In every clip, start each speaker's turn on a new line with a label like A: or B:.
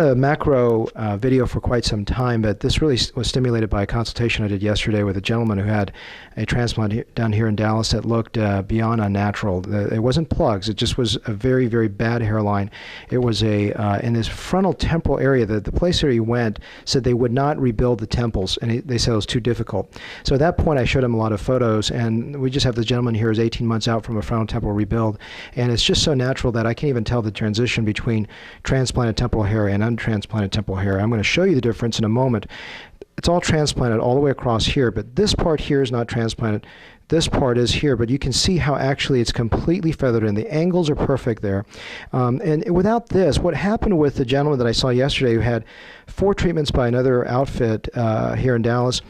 A: A macro video for quite some time, but this really was stimulated by a consultation I did yesterday with a gentleman who had a transplant down here in Dallas that looked beyond unnatural. It wasn't plugs, it just was a very, very bad hairline. It was in this frontal temporal area, the place where he went said they would not rebuild the temples, and they said it was too difficult. So at that point I showed him a lot of photos, and we just have the gentleman here is 18 months out from a frontal temporal rebuild, and it's just so natural that I can't even tell the transition between transplanted temporal hair and untransplanted temporal hair. I'm going to show you the difference in a moment. It's all transplanted all the way across here, but this part here is not transplanted. This part is here, but you can see how actually it's completely feathered in. The angles are perfect there. And without this, what happened with the gentleman that I saw yesterday who had 4 treatments by another outfit here in Dallas,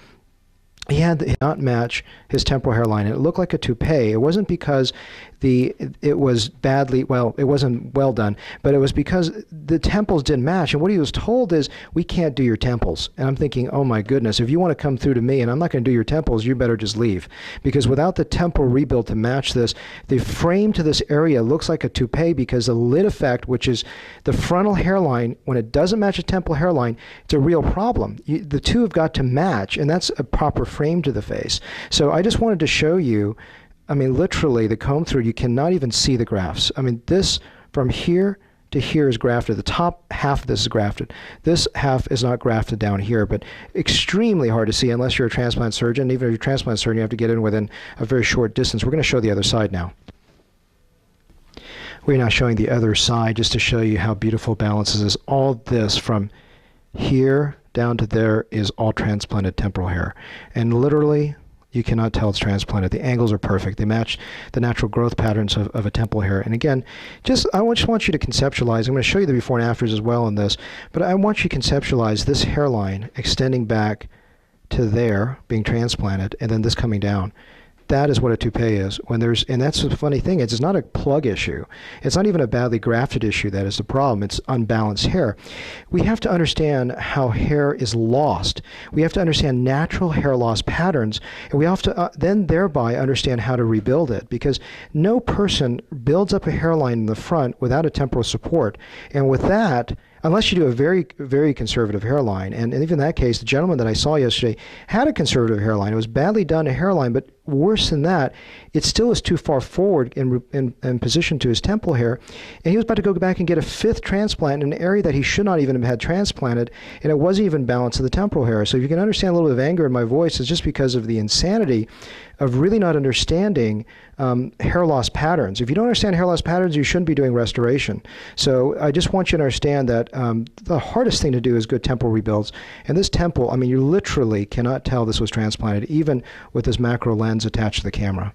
A: he did not match his temporal hairline. It looked like a toupee. It wasn't because it was badly, well, it wasn't well done, but it was because the temples didn't match. And what he was told is, we can't do your temples. And I'm thinking, oh my goodness, if you want to come through to me and I'm not going to do your temples, you better just leave. Because without the temporal rebuild to match this, the frame to this area looks like a toupee because the lid effect, which is the frontal hairline, when it doesn't match a temporal hairline, it's a real problem. The two have got to match, and that's a proper frame to the face. So I just wanted to show you, I mean, literally the comb through, you cannot even see the grafts. I mean, this from here to here is grafted. The top half of this is grafted. This half is not grafted down here, but extremely hard to see unless you're a transplant surgeon. Even if you're a transplant surgeon, you have to get in within a very short distance. We're going to show the other side now. We're now showing the other side just to show you how beautiful balances is. All this from here down to there is all transplanted temporal hair. And literally, you cannot tell it's transplanted. The angles are perfect. They match the natural growth patterns of a temporal hair. And again, I just want you to conceptualize. I'm going to show you the before and afters as well in this, but I want you to conceptualize this hairline extending back to there, being transplanted, and then this coming down. That is what a toupee is. And that's the funny thing is, it's not a plug issue. It's not even a badly grafted issue that is the problem. It's unbalanced hair. We have to understand how hair is lost. We have to understand natural hair loss patterns, and we have to then thereby understand how to rebuild it, because no person builds up a hairline in the front without a temporal support. And with that, unless you do a very, very conservative hairline, and even in that case, the gentleman that I saw yesterday had a conservative hairline. It was badly done, a hairline, but worse than that, it still is too far forward in position to his temple hair, and he was about to go back and get a 5th transplant in an area that he should not even have had transplanted, and it wasn't even balanced to the temporal hair. So if you can understand a little bit of anger in my voice, it's just because of the insanity of really not understanding hair loss patterns. If you don't understand hair loss patterns, you shouldn't be doing restoration. So I just want you to understand that the hardest thing to do is good temporal rebuilds. And this temple, I mean, you literally cannot tell this was transplanted, even with this macro lens attached to the camera.